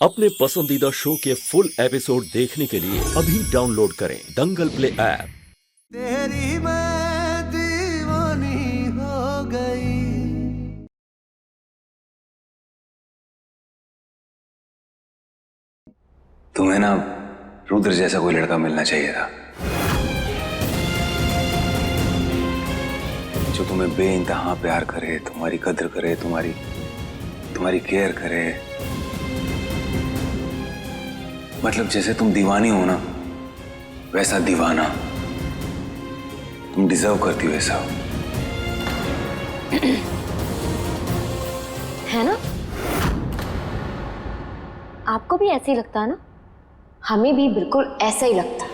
अपने पसंदीदा शो के फुल एपिसोड देखने के लिए अभी डाउनलोड करें दंगल प्ले ऐप। तेरी मैं दीवानी हो गई। तुम्हें ना रुद्र जैसा कोई लड़का मिलना चाहिए था, जो तुम्हें बेइंतहा प्यार करे, तुम्हारी कद्र करे, तुम्हारी केयर करे। मतलब जैसे तुम दीवानी हो ना, वैसा दीवाना। तुम डिजर्व करती हो ऐसा। है ना? आपको भी ऐसे ही लगता है ना? हमें भी बिल्कुल ऐसा ही लगता है।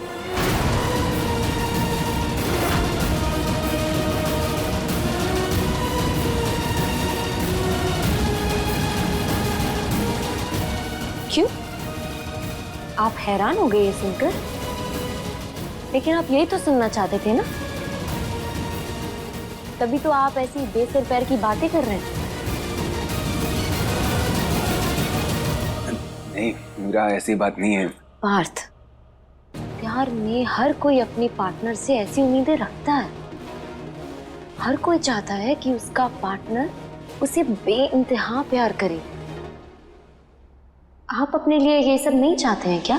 क्यों? आप हैरान हो गए ये सुनकर? लेकिन आप यही तो सुनना चाहते थे ना? तभी तो आप ऐसी बेसिर पैर की बातें कर रहे हैं। नहीं मीरा, ऐसी बात नहीं है। पार्थ, प्यार में हर कोई अपनी पार्टनर से ऐसी उम्मीदें रखता है। हर कोई चाहता है कि उसका पार्टनर उसे बेइंतहा प्यार करे। आप अपने लिए ये सब नहीं चाहते हैं क्या?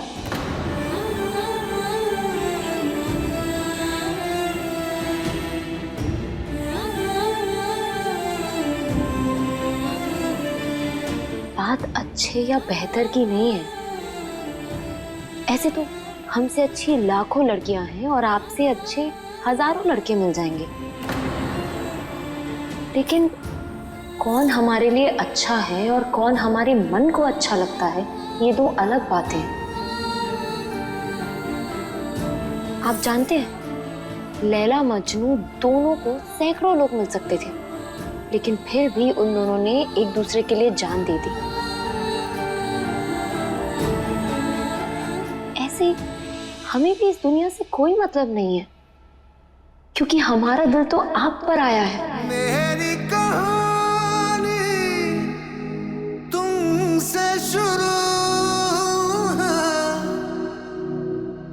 बात अच्छे या बेहतर की नहीं है। ऐसे तो हमसे अच्छी लाखों लड़कियां हैं और आपसे अच्छे हजारों लड़के मिल जाएंगे। लेकिन कौन हमारे लिए अच्छा है और कौन हमारे मन को अच्छा लगता है, ये दो अलग बातें हैं। आप जानते हैं, लैला मजनू दोनों को सैकड़ों लोग मिल सकते थे, लेकिन फिर भी उन दोनों ने एक दूसरे के लिए जान दे दी। ऐसे हमें भी इस दुनिया से कोई मतलब नहीं है, क्योंकि हमारा दिल तो आप पर आया है। मेरी कहानी तुमसे शुरू है,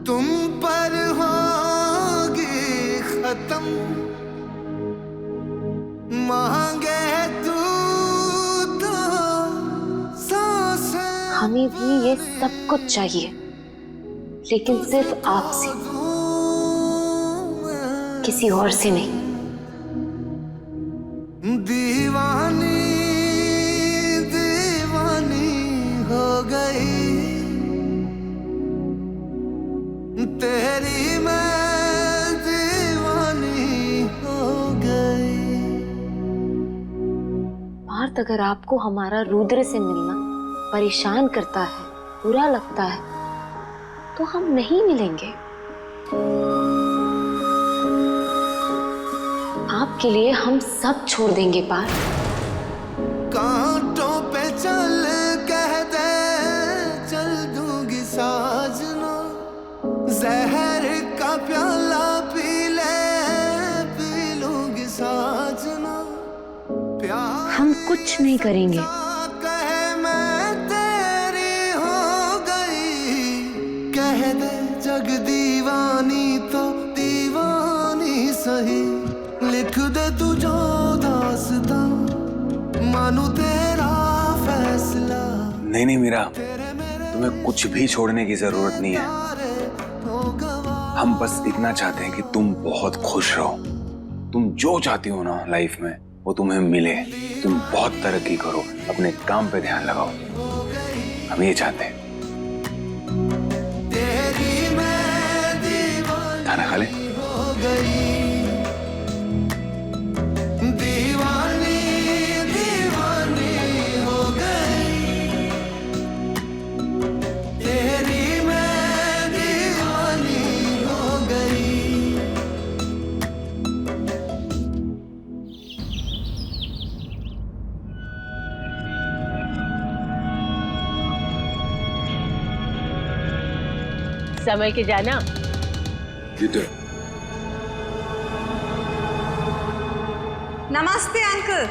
तुम पर होगी खत्म। मांगे तू तो सांसें हमें भी ये सब कुछ चाहिए, लेकिन सिर्फ आपसे, किसी और से नहीं। दीवानी दीवानी हो गई। तेरी मैं दीवानी हो गई। पार्थ, अगर आपको हमारा रुद्र से मिलना परेशान करता है, बुरा लगता है, तो हम नहीं मिलेंगे। आपके लिए हम सब छोड़ देंगे पार्थ। कांटों पे चल कह दे, चल दूंगी साजना। जहर का प्याला पी ले, पी लूंगी साजना। प्यार हम कुछ नहीं करेंगे। कहे मैं तेरी हो गई। कह दे जग दीवानी तो दीवानी सही। लिख दे तू जो दास्तां, मानू तेरा फैसला। नहीं मीरा, तुम्हें कुछ भी छोड़ने की जरूरत नहीं है। हम बस इतना चाहते हैं कि तुम बहुत खुश रहो। तुम जो चाहती हो ना लाइफ में, वो तुम्हें मिले। तुम बहुत तरक्की करो, अपने काम पे ध्यान लगाओ। हम ये चाहते हैं। खाना खा ले। दीवानी दीवानी हो गई। तेरी मैं दीवानी हो गई। समय के जाना। नमस्ते अंकल।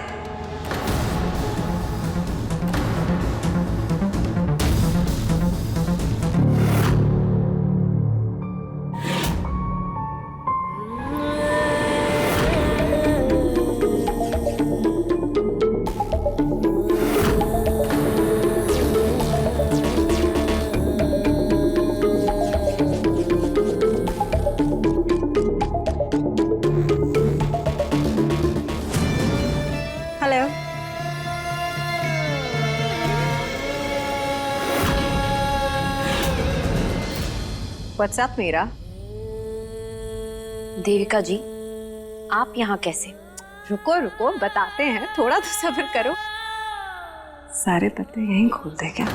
व्हाट्सएप मेरा। देविका जी, आप यहाँ कैसे? रुको रुको, बताते हैं, थोड़ा तो सब्र करो। सारे पत्ते यहीं खोल दे क्या?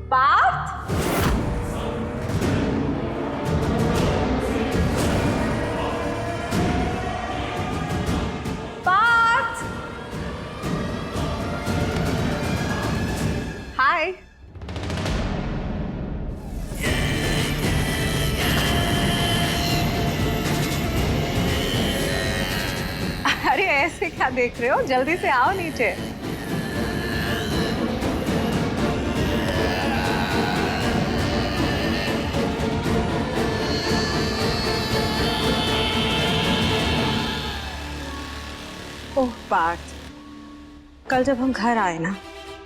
पार्थ, पार्थ, हाय। अरे ऐसे क्या देख रहे हो, जल्दी से आओ नीचे। ओह पार्थ, कल जब हम घर आए ना,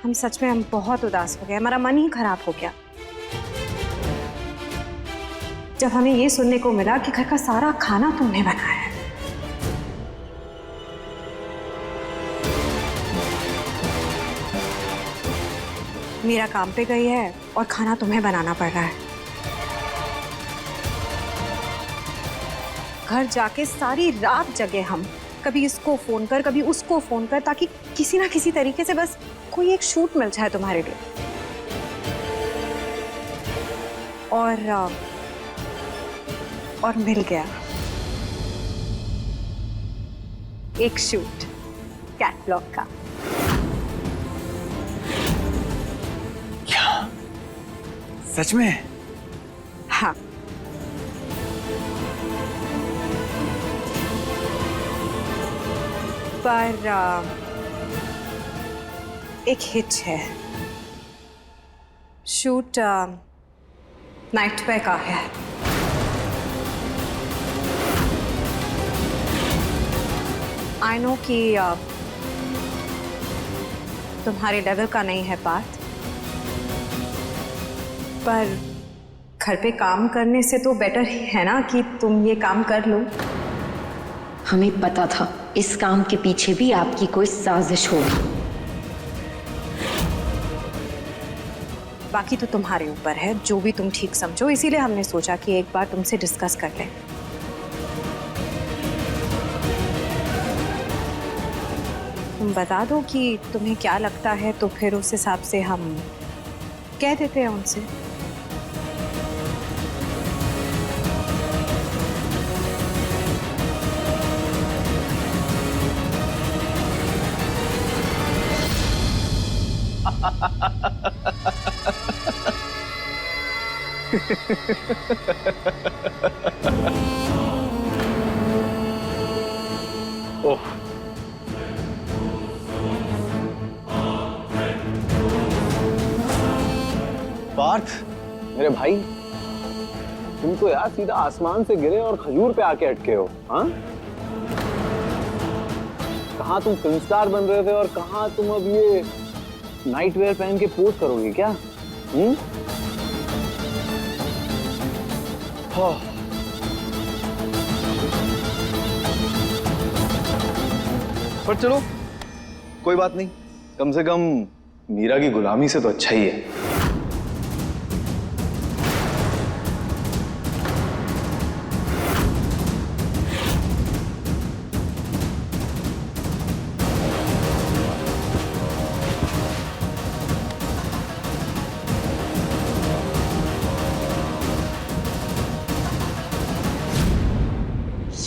हम सच में बहुत उदास हो गए, हमारा मन ही खराब हो गया जब हमें ये सुनने को मिला कि घर का सारा खाना तुमने बनाया है। मीरा काम पे गई है और खाना तुम्हें बनाना पड़ रहा है। घर जाके सारी रात जगे हम, कभी इसको फोन कर कभी उसको फोन कर, ताकि किसी ना किसी तरीके से बस कोई एक शूट मिल जाए तुम्हारे लिए। और मिल गया एक शूट कैटलॉग का। क्या सच में? हाँ, पर एक हिच है। शूट नाइट पे का है। आई नो कि तुम्हारे लेवल का नहीं है पार्थ, पर घर पे काम करने से तो बेटर ही है ना कि तुम ये काम कर लो। हमें पता था इस काम के पीछे भी आपकी कोई साजिश होगी। बाकी तो तुम्हारे ऊपर है, जो भी तुम ठीक समझो, इसीलिए हमने सोचा कि एक बार तुमसे डिस्कस कर लें। तुम बता दो कि तुम्हें क्या लगता है, तो फिर उस हिसाब से हम कह देते हैं उनसे। ओह, पार्थ मेरे भाई, तुम तो यार सीधा आसमान से गिरे और खजूर पे आके अटके हो। हाँ, कहाँ तुम फिल्म स्टार बन रहे थे और कहाँ तुम अब ये नाइट वेयर पहन के पोज करोगे क्या? हाँ। पर चलो कोई बात नहीं, कम से कम मीरा की गुलामी से तो अच्छा ही है।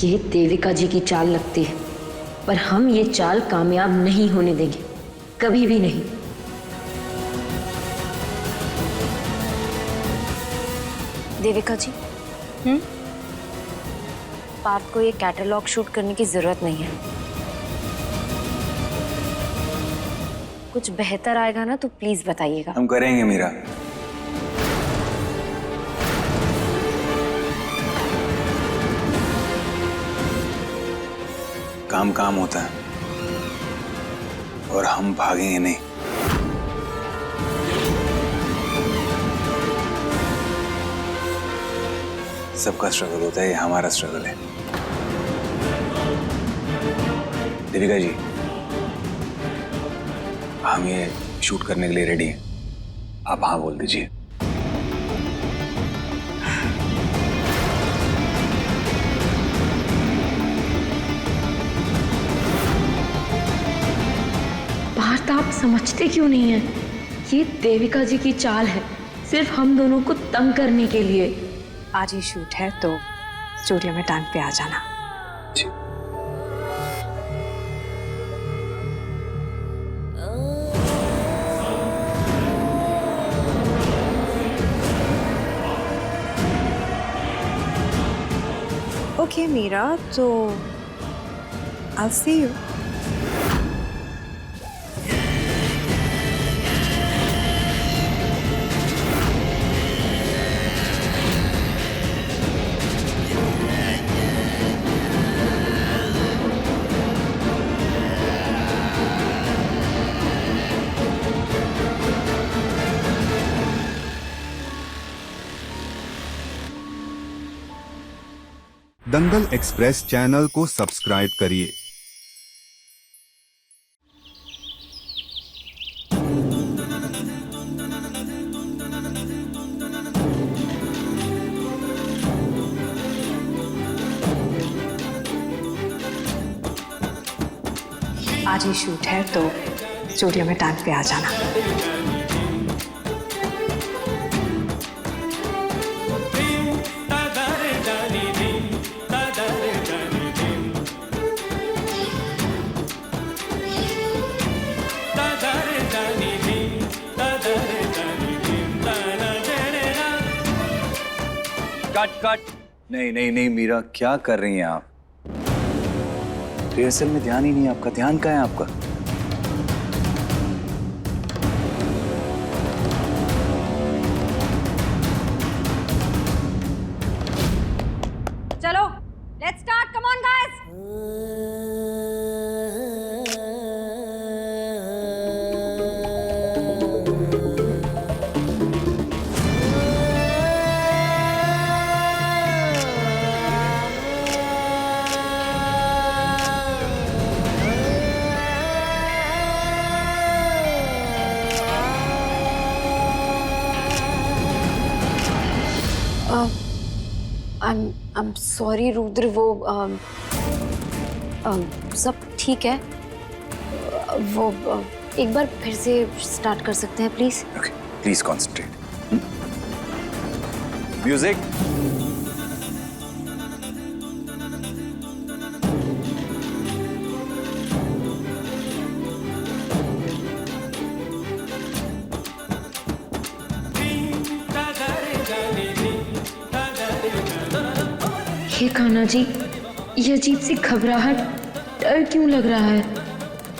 ये देविका जी की चाल लगती है, पर हम ये चाल कामयाब नहीं होने देंगे, कभी भी नहीं। देविका जी, पार्थ को ये कैटलॉग शूट करने की जरूरत नहीं है। कुछ बेहतर आएगा ना तो प्लीज बताइएगा। हम करेंगे मीरा। काम काम होता है और हम भागेंगे नहीं। सबका स्ट्रगल होता है, ये हमारा स्ट्रगल है। देविका जी, हम ये शूट करने के लिए रेडी हैं। आप हाँ बोल दीजिए। पार्थ, आप समझते क्यों नहीं हैं? ये देविका जी की चाल है, सिर्फ हम दोनों को तंग करने के लिए। आज ही शूट है तो स्टूडियो में टाइम पे आ जाना। जी। ओके मीरा, तो I'll see you. Dangal express channel को सब्सक्राइब करिए। आज ही शूट है तो स्टूडियो में टाइम पे आ जाना। Cut cut. नहीं नहीं नहीं मीरा, क्या कर रही हैं आप? रिहर्सल में ध्यान ही नहीं है आपका। ध्यान कहाँ है आपका? चलो, let's start, come on guys. I'm sorry Rudra, वो सब ठीक है। वो एक बार फिर से स्टार्ट कर सकते हैं please? Okay, please concentrate. Music. हे कान्हा जी, ये अजीब सी घबराहट, डर क्यों लग रहा है?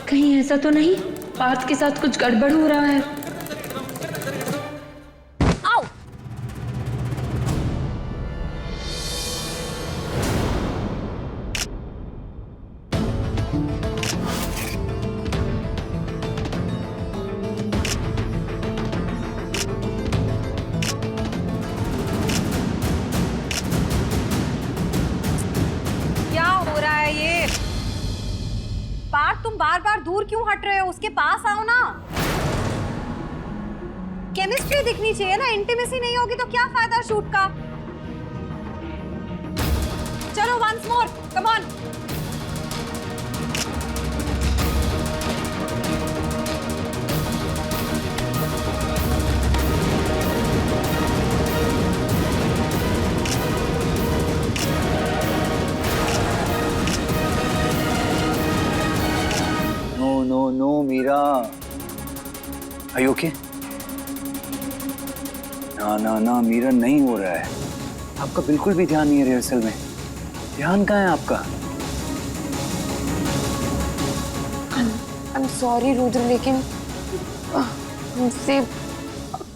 कहीं ऐसा तो नहीं पार्थ के साथ कुछ गड़बड़ हो रहा है? आओ! पार्थ, तुम बार बार दूर क्यों हट रहे हो? उसके पास आओ ना। केमिस्ट्री दिखनी चाहिए ना, इंटीमेसी नहीं होगी तो क्या फायदा शूट का? चलो once more, come on. No Meera, are you okay? ना ना ना मीरा, नहीं हो रहा है। आपका बिल्कुल भी ध्यान नहीं है रिहर्सल में। ध्यान कहाँ है आपका? I'm sorry रुद्र, लेकिन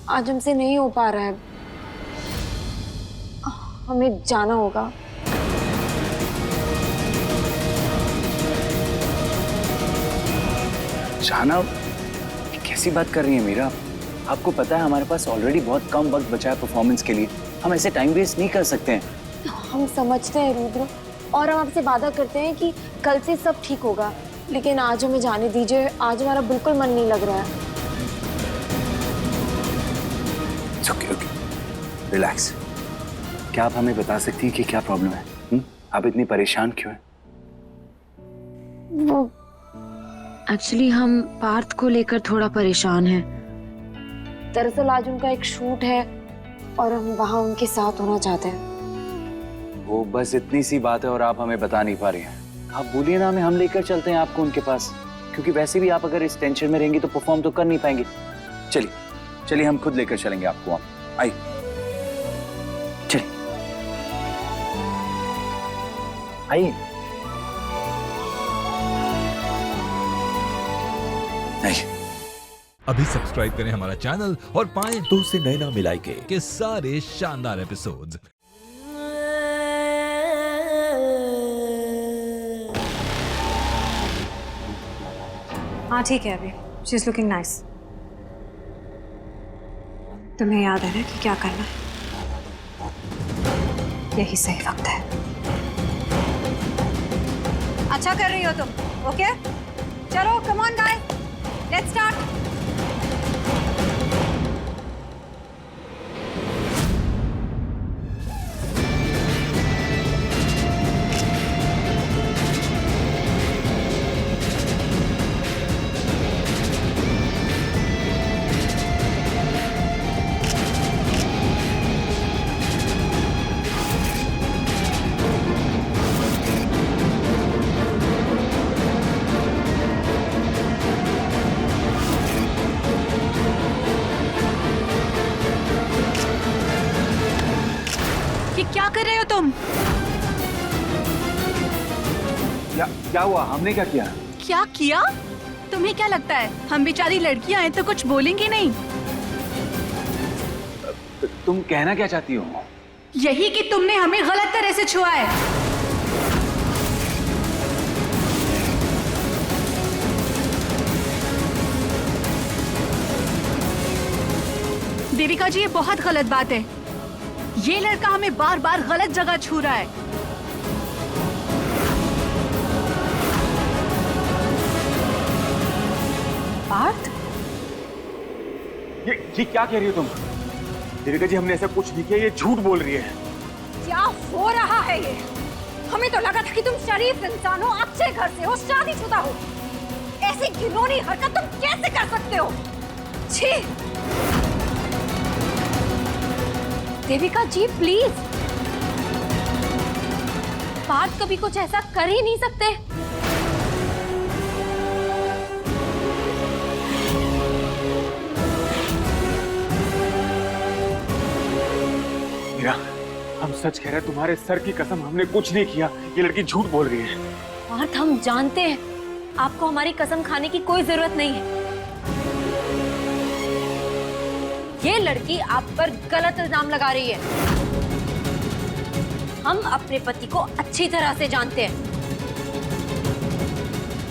आज हमसे नहीं हो पा रहा है। हमें जाना होगा। जाना? कैसी बात कर रही है मीरा? आपको पता है हमारे पास ऑलरेडी बहुत कम वक्त बचा है परफॉर्मेंस के लिए। हम ऐसे टाइम वेस्ट नहीं कर सकते हैं। हम समझते हैं रुद्र, और हम आपसे वादा करते हैं कि कल से सब ठीक होगा, लेकिन आज हमें जाने दीजिए। आज हमारा बिल्कुल मन नहीं लग रहा है। Okay, relax. क्या आप हमें बता सकती हैं कि क्या प्रॉब्लम है? आप इतनी परेशान क्यों हैं? वो एक्चुअली हम पार्थ को लेकर थोड़ा परेशान हैं। दरअसल आज उनका एक शूट है और हम वहाँ उनके साथ होना चाहते हैं। वो बस इतनी सी बात है और आप हमें बता नहीं पा रही हैं। आप बोलिए ना, हम लेकर चलते हैं आपको उनके पास, क्योंकि वैसे भी आप अगर इस टेंशन में रहेंगी तो परफॉर्म तो कर नहीं पाएंगे। चलिए चलिए, हम खुद लेकर चलेंगे आपको वहाँ। आइए चलिए आइए आइए। अभी सब्सक्राइब करें हमारा चैनल और पाएं तो से नैना मिलाई के सारे शानदार एपिसोड्स। हाँ ठीक है, अभी शी इज लुकिंग नाइस। तुम्हें याद है ना कि क्या करना है? यही सही वक्त है। अच्छा कर रही हो तुम, ओके? चलो come on guys, let's start. क्या कर रहे हो तुम? क्या हुआ? हमने क्या किया? क्या किया? तुम्हें क्या लगता है हम बेचारी लड़कियां हैं तो कुछ बोलेंगी नहीं? तुम कहना क्या चाहती हो? यही कि तुमने हमें गलत तरह से छुआ है। देविका जी, ये बहुत गलत बात है। ये लड़का हमें बार बार गलत जगह छू रहा है। पार्थ, ये क्या कह रही हो तुम? देविका जी, हमने ऐसा कुछ नहीं किया, ये झूठ बोल रही है। क्या हो रहा है ये? हमें तो लगा था कि तुम शरीफ इंसान हो, अच्छे घर से हो, शादीशुदा हो। ऐसी घिनौनी हरकत तुम कैसे कर सकते हो? छी! देविका जी प्लीज, पार्थ कभी कुछ ऐसा कर ही नहीं सकते। मीरा, हम सच कह रहे हैं, तुम्हारे सर की कसम, हमने कुछ नहीं किया। ये लड़की झूठ बोल रही है। पार्थ, हम जानते हैं आपको हमारी कसम खाने की कोई जरूरत नहीं है। ये लड़की आप पर गलत इल्जाम लगा रही है। हम अपने पति को अच्छी तरह से जानते हैं।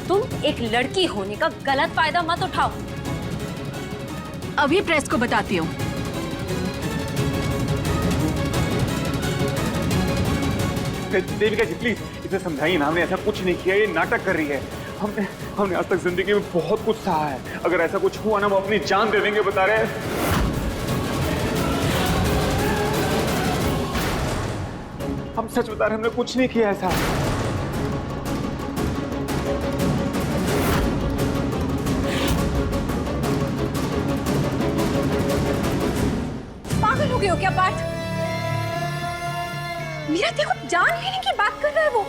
तुम एक लड़की होने का गलत फायदा मत उठाओ। अभी प्रेस को बताती हूँ। देविका जी प्लीज, इसे समझाइए ना, हमने ऐसा कुछ नहीं किया। ये नाटक कर रही है। हमने आज तक जिंदगी में बहुत कुछ सहा है। अगर ऐसा कुछ हुआ ना, वो अपनी जान दे देंगे, बता रहे हैं। हम सच बता रहे हैं, हमने कुछ नहीं किया ऐसा। पागल हो गए हो क्या पार्थ? मीरा देखो, जान लेने की बात कर रहा है वो।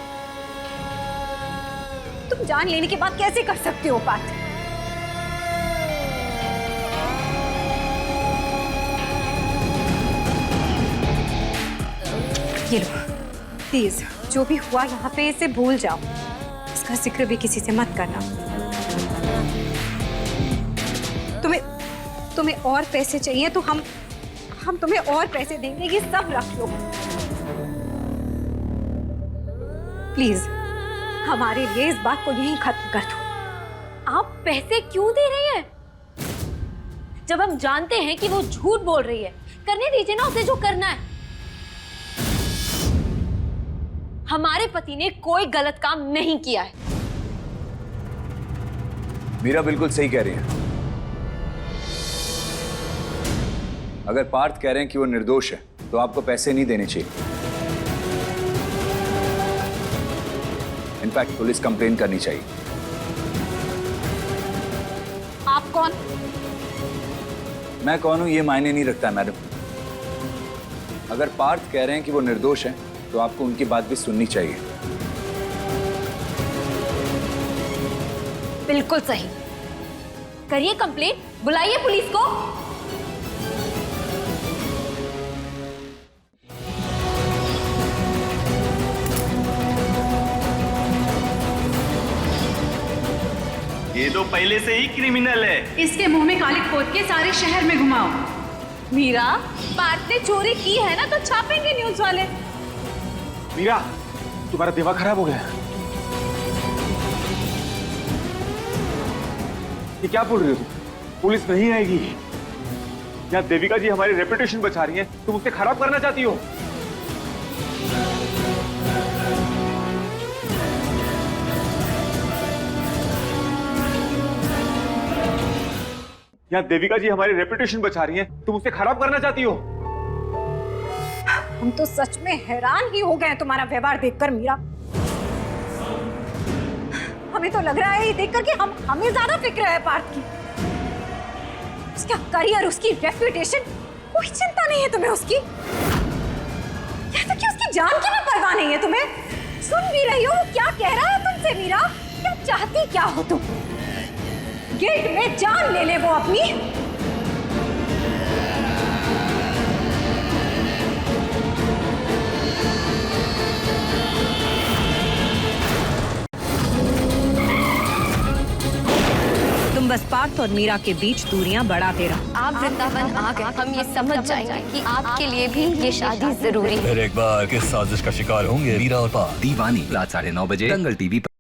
तुम जान लेने के बाद कैसे कर सकते हो पार्थ? ये लो, प्लीज, जो भी हुआ यहाँ पे इसे भूल जाओ। इसका जिक्र भी किसी से मत करना। तुम्हें और पैसे चाहिए तो हम तुम्हें और पैसे देंगे, ये सब रख लो। प्लीज, हमारे लिए इस बात को यहीं खत्म कर दो। आप पैसे क्यों दे रही हैं? जब हम जानते हैं कि वो झूठ बोल रही है, करने दीजिए ना उसे जो करना है। हमारे पति ने कोई गलत काम नहीं किया है। मीरा बिल्कुल सही कह रही है। अगर पार्थ कह रहे हैं कि वो निर्दोष है तो आपको पैसे नहीं देने चाहिए। इनफैक्ट पुलिस कंप्लेन करनी चाहिए। आप कौन? मैं कौन हूं ये मायने नहीं रखता मैडम। अगर पार्थ कह रहे हैं कि वो निर्दोष है तो आपको उनकी बात भी सुननी चाहिए। बिल्कुल सही। करिए कंप्लेंट, बुलाइए पुलिस को। ये तो पहले से ही क्रिमिनल है। इसके मुंह में कालिक पोत के सारे शहर में घुमाओ। मीरा, पार्थ ने चोरी की है ना तो छापेंगे न्यूज वाले। मीरा, तुम्हारा दिमाग खराब हो गया। ये क्या बोल रही हो तुम? पुलिस नहीं आएगी। यहाँ देविका जी हमारी रेपुटेशन बचा रही हैं, तुम उसे खराब करना चाहती हो? यहाँ देविका जी हमारी रेपुटेशन बचा रही हैं, तुम उसे खराब करना चाहती हो? हम तो सच में हैरान ही हो गए हैं तुम्हारा व्यवहार देखकर मीरा। हमें तो लग रहा है ये देखकर कि हमें ज्यादा फिक्र है पार्थ की। उसका करियर, उसकी रेपुटेशन, कोई चिंता नहीं है तुम्हें उसकी। यहाँ तक कि उसकी जान की भी परवाह नहीं है तुम्हें। सुन भी रही हो वो क्या कह रहा है तुमसे मीरा? क्या चाहती क्या हो तुम? गिल्ट में जान ले ले वो अपनी। तुम बस पार्थ और मीरा के बीच दूरियां बढ़ाते रहो। आप वृंदावन आ गए, हम ये समझ जाएंगे कि आपके लिए भी ये शादी जरूरी है। फिर एक बार किस साजिश का शिकार होंगे मीरा और पार्थ। दीवानी रात 9:30 बजे दंगल टीवी पर।